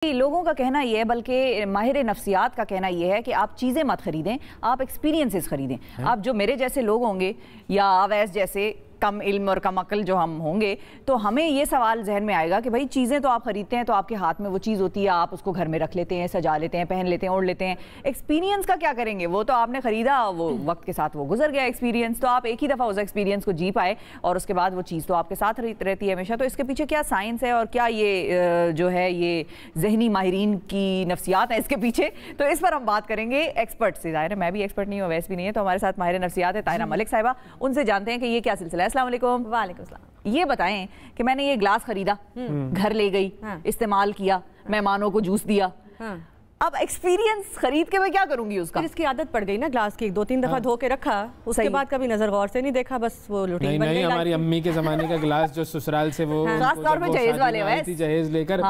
लोगों का कहना यह है, बल्कि माहिर नफ्सियात का कहना यह है कि आप चीज़ें मत खरीदें, आप एक्सपीरियंसेस खरीदें। आप जो मेरे जैसे लोग होंगे या अवैस जैसे कम इल्म और कम अकल जो हम होंगे, तो हमें ये सवाल जहन में आएगा कि भाई चीज़ें तो आप खरीदते हैं तो आपके हाथ में वो चीज़ होती है, आप उसको घर में रख लेते हैं, सजा लेते हैं, पहन लेते हैं, ओढ़ लेते हैं। एक्सपीरियंस का क्या करेंगे? वो तो आपने ख़रीदा, वो वक्त के साथ वो गुजर गया एक्सपीरियंस। तो आप एक ही दफ़ा उस एक्सपीरियंस को जी पाए और उसके बाद वो चीज़ तो आपके साथ रहती है हमेशा। तो इसके पीछे क्या साइंस है और क्या ये जो है ये जहनी माहिरीन की नफ्सियात है इसके पीछे? तो इस पर हम बात करेंगे एक्सपर्ट से। ज़ाहिर है मैं भी एक्सपर्ट नहीं हूँ, वैसे भी नहीं है, तो हमारे साथ माहिर नफ्सियात है ताहिरा मलिक साहिबा। उनसे जानते हैं कि ये क्या सिलसिला है। अस्सलाम वालेकुम। ये बताएं कि मैंने ये ग्लास खरीदा, घर ले गई, इस्तेमाल किया, मेहमानों को जूस दिया, अब एक्सपीरियंस खरीद के मैं क्या करूंगी उसका? फिर इसकी आदत पड़ गई ना ग्लास की, 2-3 दफा धो के रखा, उसके बाद कभी नजर गौर से नहीं देखा, बस वो रूटीन बन गई। हमारी अम्मी के जमाने का ग्लास जो ससुराल से वो खास तौर पे जहेज वाले वैसे जहेज लेकर,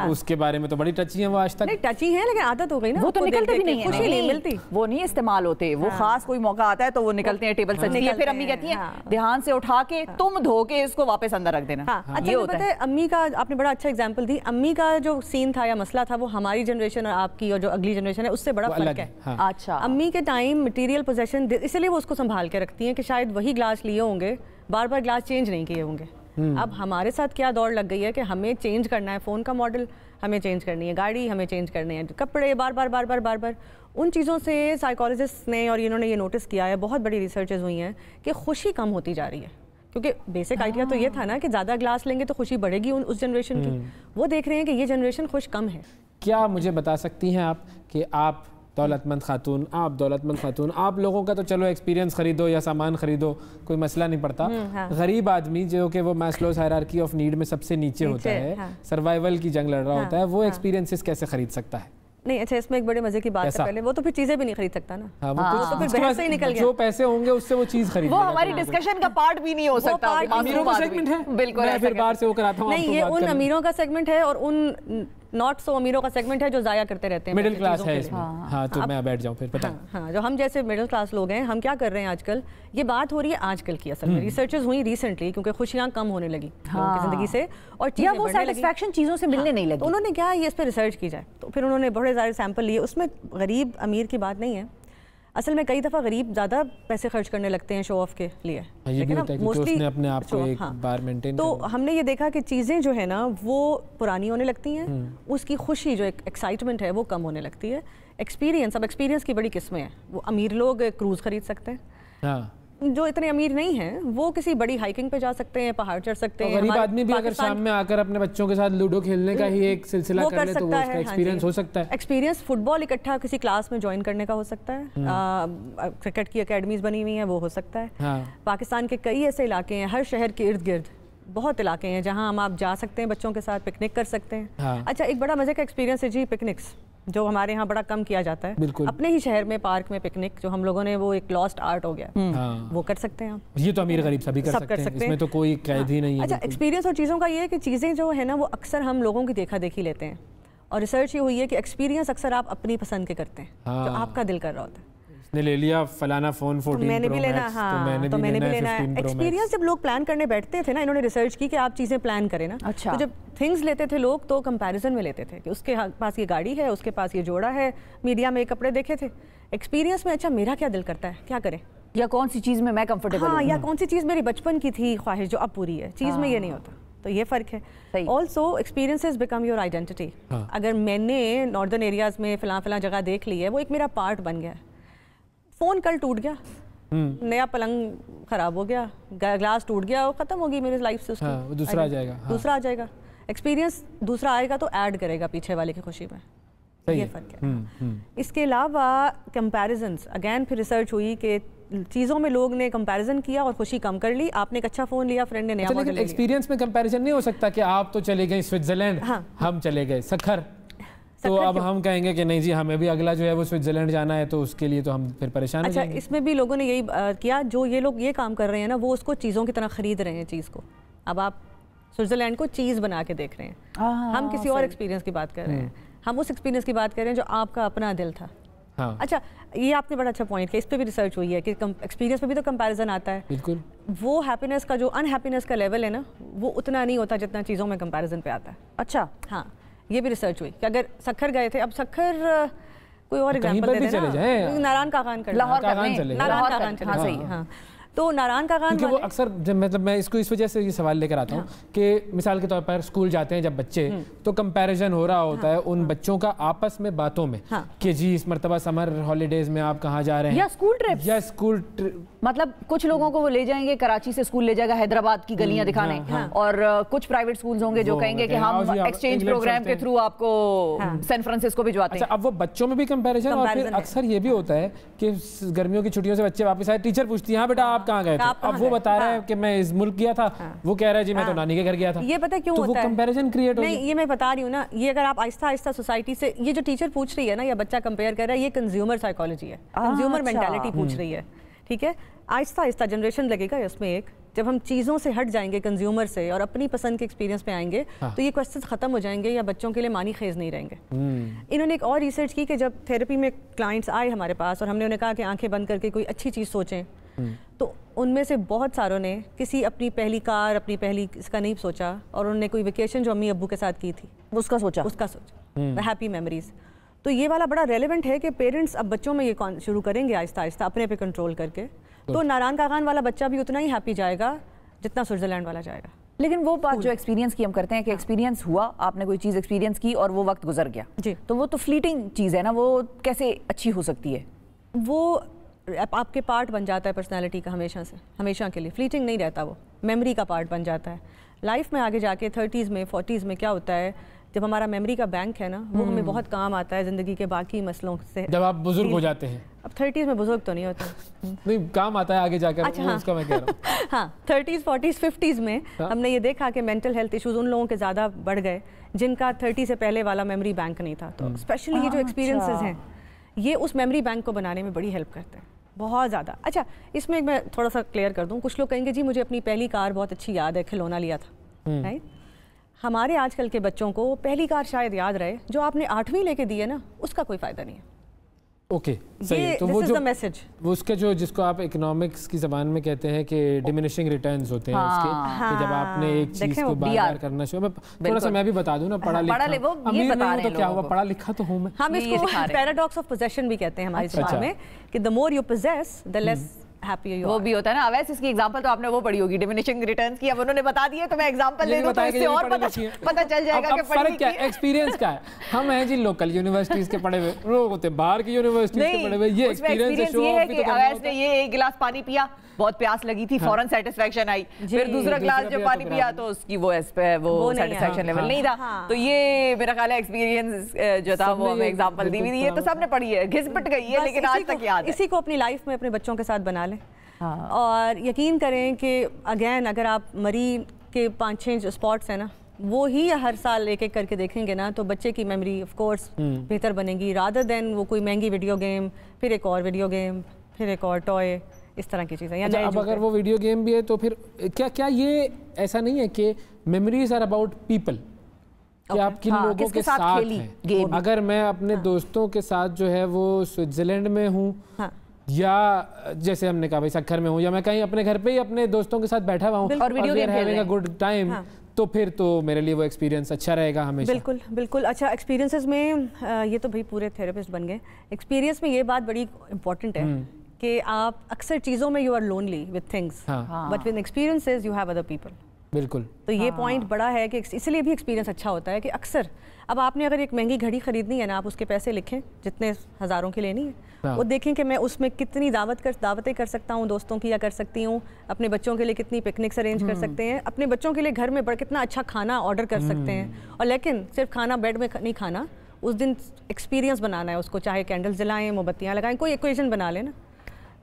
उसके बारे में तो बड़ी टची है वो आज तक। नहीं टची है लेकिन आदत हो गई ना, वो तो निकलते भी नहीं है, खुशी नहीं मिलती, वो नहीं इस्तेमाल होते। वो खास कोई मौका आता है तो वो निकलते हैं, टेबल सजती है, फिर अम्मी कहती है ध्यान से उठा के तुम धो के इसको वापस अंदर रख देना। अच्छा पता है अम्मी का, आपने बड़ा अच्छा एग्जाम्पल दी। अम्मी का जो सीन था या मसला था वो हमारी जनरेशन और आपकी और जो अगली जनरेशन उससे बड़ा फर्क है। हाँ। अच्छा अम्मी के टाइम मटेरियल पोजेशन, इसलिए वो उसको संभाल के रखती हैं कि शायद वही ग्लास लिए होंगे, बार बार ग्लास चेंज नहीं किए होंगे। अब हमारे साथ क्या दौड़ लग गई है कि हमें चेंज करना है, फ़ोन का मॉडल हमें चेंज करनी है, गाड़ी हमें चेंज करनी है, कपड़े बार बार बार बार बार बार। उन चीज़ों से साइकोलॉजिस्ट ने और इन्होंने ये नोटिस किया है, बहुत बड़ी रिसर्चेज हुई हैं कि खुशी कम होती जा रही है। क्योंकि बेसिक आइडिया तो ये था ना कि ज़्यादा ग्लास लेंगे तो खुशी बढ़ेगी उस जनरेशन की। वो देख रहे हैं कि ये जनरेशन खुश कम है। क्या मुझे बता सकती हैं आप कि आप दौलतमंद खातून, आप लोगों का तो चलो एक्सपीरियंस खरीदो या सामान खरीदो, कोई मसला नहीं पड़ता। गरीब आदमी जो कि वो मैस्लोज हायरार्की ऑफ नीड में सबसे नीचे होता है, सर्वाइवल की जंग लड़ रहा होता है, वो एक्सपीरियंसेस कैसे खरीद सकता है? नहीं अच्छा, इसमें एक बड़े मजे की बात है, पहले वो तो फिर चीजें भी नहीं खरीद सकता ना। वो तो फिर बहस से ही निकल गया। जो पैसे होंगे उससे वो चीज खरीद, वो हमारी डिस्कशन का पार्ट भी नहीं हो सकता। अमीरों का सेगमेंट है, बिल्कुल मैं फिर बाहर से वो कराता हूं। नहीं, ये उन अमीरों का सेगमेंट है और उन नॉट सो अमीरों का सेगमेंट है जो जाया करते रहते हैं। मिडिल क्लास है इसमें। हाँ तो मैं बैठ जाऊं फिर, पता हाँ जो हम जैसे मिडिल क्लास लोग हैं, हम क्या कर रहे हैं आजकल, ये बात हो रही है आजकल की, असल में रिसर्चेस हुई रिसेंटली, क्योंकि खुशियां कम होने लगी लोगों की जिंदगी से और चीजें वो सैटिस्फैक्शन चीजों से मिलने नहीं लगी। तो उन्होंने क्या ये इस पर रिसर्च की जाए, तो फिर उन्होंने बड़े सारे सैंपल लिए। उसमें गरीब अमीर की बात नहीं है, असल में कई दफ़ा गरीब ज़्यादा पैसे खर्च करने लगते हैं शो ऑफ के लिए, लेकिन मोस्टली अपने आप को एक बार मेंटेन। तो हमने ये देखा कि चीज़ें जो है ना वो पुरानी होने लगती हैं, उसकी खुशी जो एक एक्साइटमेंट है वो कम होने लगती है। एक्सपीरियंस, अब एक्सपीरियंस की बड़ी किस्में हैं। वो अमीर लोग क्रूज़ खरीद सकते हैं, जो इतने अमीर नहीं हैं वो किसी बड़ी हाइकिंग पे जा सकते हैं, पहाड़ चढ़ सकते हैं। गरीब आदमी भी अगर शाम में आकर अपने बच्चों के साथ लूडो खेलने का ही एक सिलसिला कर ले तो वो उसका एक्सपीरियंस हो सकता है। एक्सपीरियंस फुटबॉल इकट्ठा किसी क्लास में ज्वाइन करने का हो सकता है, क्रिकेट की एकेडमीज बनी हुई हैं वो हो सकता है। पाकिस्तान के कई ऐसे इलाके हैं, हर शहर के इर्द गिर्द बहुत इलाके हैं जहाँ हम आप जा सकते हैं, बच्चों के साथ पिकनिक कर सकते हैं। अच्छा एक बड़ा मजे का एक्सपीरियंस है जी पिकनिक्स, जो हमारे यहाँ बड़ा कम किया जाता है। अपने ही शहर में पार्क में पिकनिक, जो हम लोगों ने वो एक लॉस्ट आर्ट हो गया, वो कर सकते हैं आप। ये तो अमीर गरीब सभी कर सकते हैं, इसमें तो कोई कैद ही नहीं है। अच्छा एक्सपीरियंस और चीज़ों का ये है कि चीज़ें जो है ना वो अक्सर हम लोगों की देखा देखी लेते हैं, और रिसर्च ये हुई है कि एक्सपीरियंस अक्सर आप अपनी पसंद के करते हैं, जो आपका दिल कर रहा होता है। ने ले लिया फलाना फोन 14 मैंने भी लेना, तो मैंने भी लेना है। एक्सपीरियंस जब लोग प्लान करने बैठते थे ना, इन्होंने रिसर्च की कि आप चीज़ें प्लान करें ना। अच्छा। तो जब थिंग्स लेते थे लोग तो कंपैरिजन में लेते थे कि उसके पास ये गाड़ी है, उसके पास ये जोड़ा है, मीडिया में कपड़े देखे थे। एक्सपीरियंस में अच्छा मेरा क्या दिल करता है, क्या करें, या कौन सी चीज़ में मैं कंफर्टेबल हूं, या कौन सी चीज़ मेरी बचपन की थी ख्वाहिश जो अब पूरी है, चीज़ में ये नहीं होता। तो ये फ़र्क है। Also experiences become your identity. अगर मैंने नॉर्दर्न एरियाज़ में फ़लाँ जगह देख ली है, वो एक मेरा पार्ट बन गया है। फ़ोन कल टूट गया, नया पलंग ख़राब हो गया, ग्लास टूट गया, वो ख़त्म होगी मेरी लाइफ से, उसकी दूसरा आ जाएगा। दूसरा आ जाएगा, एक्सपीरियंस दूसरा आएगा तो ऐड करेगा पीछे वाले की खुशी में। ये फ़र्क है। इसके अलावा कंपैरिजन्स, अगेन फिर रिसर्च हुई कि चीज़ों में लोग ने कंपैरिजन किया और खुशी कम कर ली। आपने एक अच्छा फ़ोन लिया, फ्रेंड ने नया मॉडल लिया। एक्सपीरियंस में कंपैरिजन नहीं हो सकता कि आप तो चले गए स्विट्जरलैंड, हम चले गए सखर, तो अब हम कहेंगे कि नहीं जी हमें भी अगला जो है वो स्विट्जरलैंड जाना है, तो उसके लिए तो हम फिर परेशान हो जाएंगे। इसमें भी लोगों ने यही किया, जो ये लोग ये काम कर रहे हैं ना, वो उसको चीज़ों की तरह खरीद रहे हैं चीज़ को। अब आप स्विट्जरलैंड को चीज़ बना के देख रहे हैं, हम किसी और एक्सपीरियंस की बात कर रहे हैं, हम उस एक्सपीरियंस की बात कर रहे हैं जो आपका अपना दिल था। अच्छा ये आपने बड़ा अच्छा पॉइंट किया, इस पर भी रिसर्च हुई है कि एक्सपीरियंस में भी तो कंपैरिजन आता है। बिल्कुल। वो हैप्पीनेस का जो अनहैप्पीनेस का लेवल है ना, वो उतना नहीं होता जितना चीज़ों में कंपैरिजन पे आता है। अच्छा। हाँ, ये भी रिसर्च हुई कि अगर सक्खर गए थे, अब सक्खर कोई और एग्जांपल दे देना, नारायण कागान कर, लाहौर नारायण कागान चले, सही, हाँ। तो नारायण कागान क्योंकि वो अक्सर मतलब मैं इसको इस वजह से ये सवाल लेकर आता हूँ कि मिसाल के तौर पर स्कूल जाते हैं जब बच्चे, तो कंपैरिजन हो रहा होता है उन बच्चों का आपस में बातों में कि जी इस मर्तबा समर हॉलीडेज में आप कहाँ जा रहे हैं, या स्कूल ट्रिप, या स्कूल ट्रिप, मतलब कुछ लोगों को वो ले जाएंगे कराची से, स्कूल ले जाएगा हैदराबाद की गलियां दिखाने, और कुछ प्राइवेट स्कूल्स होंगे जो कहेंगे कि हम एक्सचेंज प्रोग्राम के थ्रू आपको सैन फ्रांसिस्को भिजवाते हैं। अब वो बच्चों में भी कंपैरिजन, और फिर अक्सर ये भी होता है कि गर्मियों की छुट्टियों से बच्चे वापस आए, टीचर पूछती है हाँ बेटा आप कहाँ गए थे, अब वो बता रहा है कि मैं इस मुल्क गया था, वो कह रहा है जी मैं तो नानी के घर गया था। ये पता क्यों होता है? तो वो कंपैरिजन क्रिएट हो गया। नहीं, ये मैं बता रही हूँ ना, ये अगर आप आहिस्ता आहिस्ता सोसाइटी से, ये जो टीचर पूछ रही है ना या बच्चा कंपेयर कर रहा है, ये कंज्यूमर साइकोलॉजी है, कंज्यूमर मेंटालिटी पूछ रही है, ठीक है। आहिस्ता आहिस्ता जनरेशन लगेगा इसमें एक, जब हम चीज़ों से हट जाएंगे कंज्यूमर से और अपनी पसंद के एक्सपीरियंस पे आएंगे, तो ये क्वेश्चंस खत्म हो जाएंगे या बच्चों के लिए मानी खेज नहीं रहेंगे। इन्होंने एक और रिसर्च की कि जब थेरेपी में क्लाइंट्स आए हमारे पास और हमने उन्हें कहा कि आंखें बंद करके कोई अच्छी चीज़ सोचें, तो उनमें से बहुत सारों ने किसी अपनी पहली कार, अपनी पहली इसका नहीं सोचा, और उन्होंने कोई वेकेशन जो अम्मी अब्बू के साथ की थी उसका सोचा, हैप्पी मेमोरीज। तो ये वाला बड़ा रेलेवेंट है कि पेरेंट्स अब बच्चों में ये शुरू करेंगे आहिस्ता आहिस्ता अपने पे कंट्रोल करके, तो नारायण कागान वाला बच्चा भी उतना ही हैप्पी जाएगा जितना स्विट्जरलैंड वाला जाएगा। लेकिन वो बात जो एक्सपीरियंस की हम करते हैं कि एक्सपीरियंस हुआ, आपने कोई चीज़ एक्सपीरियंस की और वो वक्त गुजर गया जी, तो वो तो फ्लीटिंग चीज़ है ना, वो कैसे अच्छी हो सकती है? वो आपके पार्ट बन जाता है पर्सनालिटी का, हमेशा से, हमेशा के लिए, फ्लीटिंग नहीं रहता, वो मेमोरी का पार्ट बन जाता है। लाइफ में आगे जाके 30s में 40s में क्या होता है, जब हमारा मेमोरी का बैंक है ना, वो हमें बहुत काम आता है ज़िंदगी के बाकी मसलों से। जब आप बुजुर्ग हो जाते हैं, अब 30s में बुजुर्ग तो नहीं होता, नहीं काम आता है आगे जाकर। अच्छा, हाँ, उसका मैं कह रहा हूँ हाँ 30s 40s 50s में हमने ये देखा कि मेंटल हेल्थ इश्यूज उन लोगों के ज़्यादा बढ़ गए जिनका 30 से पहले वाला मेमोरी बैंक नहीं था। तो स्पेशली ये जो एक्सपीरियंसेस हैं, ये उस मेमोरी बैंक को बनाने में बड़ी हेल्प करते हैं, बहुत ज़्यादा। अच्छा, इसमें मैं थोड़ा सा क्लियर कर दूँ, कुछ लोग कहेंगे जी मुझे अपनी पहली कार बहुत अच्छी याद है, खिलौना लिया था, राइट। हमारे आजकल के बच्चों को पहली कार शायद याद रहे, जो आपने 8वीं लेके दी है ना, उसका कोई फ़ायदा नहीं है। ओके, सही है। तो वो जो मैसेज, वो उसके जो जिसको आप इकोनॉमिक्स की ज़बान में कहते हैं कि डिमिनिशिंग रिटर्न्स होते हैं उसके, कि जब आपने एक चीज़ को बार-बार करना शुरू, मैं थोड़ा सा मैं भी बता दूं ना, पढ़ा लिखा अमीर नहीं हूं तो क्या हुआ, पढ़ा लिखा तो हूं मैं। हम इसको पैराडॉक्स ऑफ पोजेशन भी कहते हैं हमारी ज़बान में, कि the more you possess the less happy you. वो भी होता है ना। अवैस, इसकी एग्जांपल तो आपने वो पढ़ी होगी डिमिनिशिंग रिटर्न्स की, अब उन्होंने बता दिए तो मैं एग्जांपल दे दूं तो इससे और पता चल जाएगा कि फर्क क्या है, एक्सपीरियंस क्या है। हम हैं जी लोकल यूनिवर्सिटीज के पढ़े हुए, लोग होते बाहर की यूनिवर्सिटीज के पढ़े हुए, ये एक्सपीरियंस ये है कि अवैस ने ये एक गिलास पानी पिया, बहुत प्यास लगी थी, फौरन सेटिस्फेक्शन आई, फिर दूसरा गिलास जब पानी पिया तो उसकी वो सेटिस्फेक्शन लेवल नहीं था। तो ये मेरा ख्याल है एक्सपीरियंस जो था वो हमें एग्जांपल दी हुई है, तो सबने पढ़ी है, घिस-पिट गई है, लेकिन आज तक याद है। इसी को अपनी लाइफ में अपने बच्चों के साथ बना लें। और यकीन करें कि अगेन अगर आप मरी के 5-6 स्पॉट्स हैं ना, वो ही हर साल एक एक करके देखेंगे ना, तो बच्चे की मेमोरी ऑफ कोर्स बेहतर बनेगी, रादर देन वो कोई महंगी वीडियो गेम, फिर एक और वीडियो गेम, फिर एक और टॉय, इस तरह की चीज़ें। अच्छा, अब अगर वो वीडियो गेम भी है तो फिर क्या ये ऐसा नहीं है कि मेमोरीज आर अबाउट पीपल, कि आप किन लोगों के साथ हैं? अगर मैं अपने दोस्तों के साथ जो है वो स्विट्जरलैंड में हूँ, या जैसे हमने कहा भाई सक्खर में हूँ, या मैं कहीं अपने घर पे ही अपने दोस्तों के साथ बैठा हुआ हूँ और video game having a good time, तो फिर तो मेरे लिए वो एक्सपीरियंस अच्छा रहेगा हमेशा। बिल्कुल बिल्कुल। अच्छा, एक्सपीरियंसेस में ये तो भाई पूरे थेरेपिस्ट बन गए। एक्सपीरियंस में ये बात बड़ी इंपॉर्टेंट है कि आप अक्सर चीज़ों में you are lonely with things, but with experiences you have other people. बिल्कुल। तो ये पॉइंट बड़ा है कि इसलिए भी एक्सपीरियंस अच्छा होता है कि अक्सर अब आपने अगर एक महंगी घड़ी खरीदनी है ना, आप उसके पैसे लिखें जितने हज़ारों की लेनी है, वो देखें कि मैं उसमें कितनी दावतें कर सकता हूँ दोस्तों की, या कर सकती हूँ अपने बच्चों के लिए कितनी पिकनिक्स अरेंज कर सकते हैं, अपने बच्चों के लिए घर में कितना अच्छा खाना ऑर्डर कर सकते हैं। और लेकिन सिर्फ खाना बेड में नहीं खाना, उस दिन एक्सपीरियंस बनाना है उसको, चाहे कैंडल्स जलाएं, मोमबत्तियाँ लगाएं, कोई इक्वेशन बना लेना,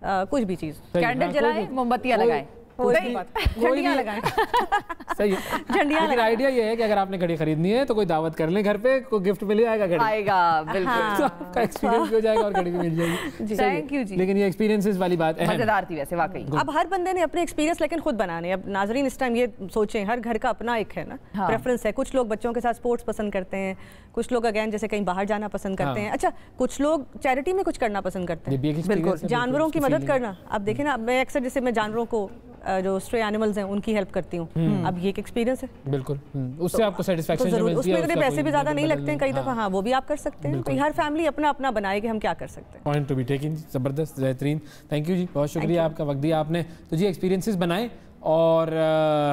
कुछ भी चीज़, कैंडल जलाएं, मोमबत्तियाँ लगाएं, झंडियाँ लगाएं। सही है, झंडियाँ। लेकिन आइडिया ये है कि अगर आपने घड़ी खरीदनी है तो कोई दावत कर लें घर पे, कोई गिफ्ट मिल जाएगा, घड़ी आएगा, बिल्कुल, तो आपका एक्सपीरियंस हो जाएगा और घड़ी भी मिल जाएगी। थैंक यू जी। लेकिन ये एक्सपीरियंसेस वाली बात है, मजेदार थी वैसे वाकई। अब हर बंदे ने अपने एक्सपीरियंस लेकिन खुद बनाने। अब नाजरीन इस टाइम ये सोचें, हर घर का अपना एक है ना प्रेफरेंस है। कुछ लोग बच्चों के साथ स्पोर्ट्स पसंद करते हैं, कुछ लोग अगेन जैसे कहीं बाहर जाना पसंद करते हैं। अच्छा, कुछ लोग चैरिटी में कुछ करना पसंद करते हैं, बिल्कुल, जानवरों की मदद करना। अब देखें ना, मैं अक्सर जैसे मैं जानवरों को जो स्ट्रे एनिमल्स हैं उनकी हेल्प करती हूँ। अब ये एक एक्सपीरियंस है। बिल्कुल, उससे आपको सेटिस्फेक्शन जो मिलती है, उसमें पैसे भी ज़्यादा नहीं लगते हैं कई दफ़ा। हाँ, वो भी आप कर सकते हैं। तो हर फैमिली अपना अपना बनाए कि हम क्या कर सकते हैं। पॉइंट टू बी टेकिंग, ज़बरदस्त, बेहतरीन, थैंक यू जी, बहुत शुक्रिया आपका वक्त दिया आपने। तो जी एक्सपीरियंसेस बनाएं और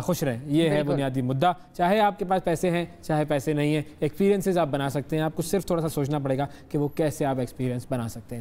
खुश रहें, ये है बुनियादी मुद्दा। चाहे आपके पास पैसे हैं चाहे पैसे नहीं हैं, एक्सपीरियंसेस आप बना सकते हैं। आपको सिर्फ थोड़ा सा सोचना पड़ेगा कि वो कैसे आप एक्सपीरियंस बना सकते हैं।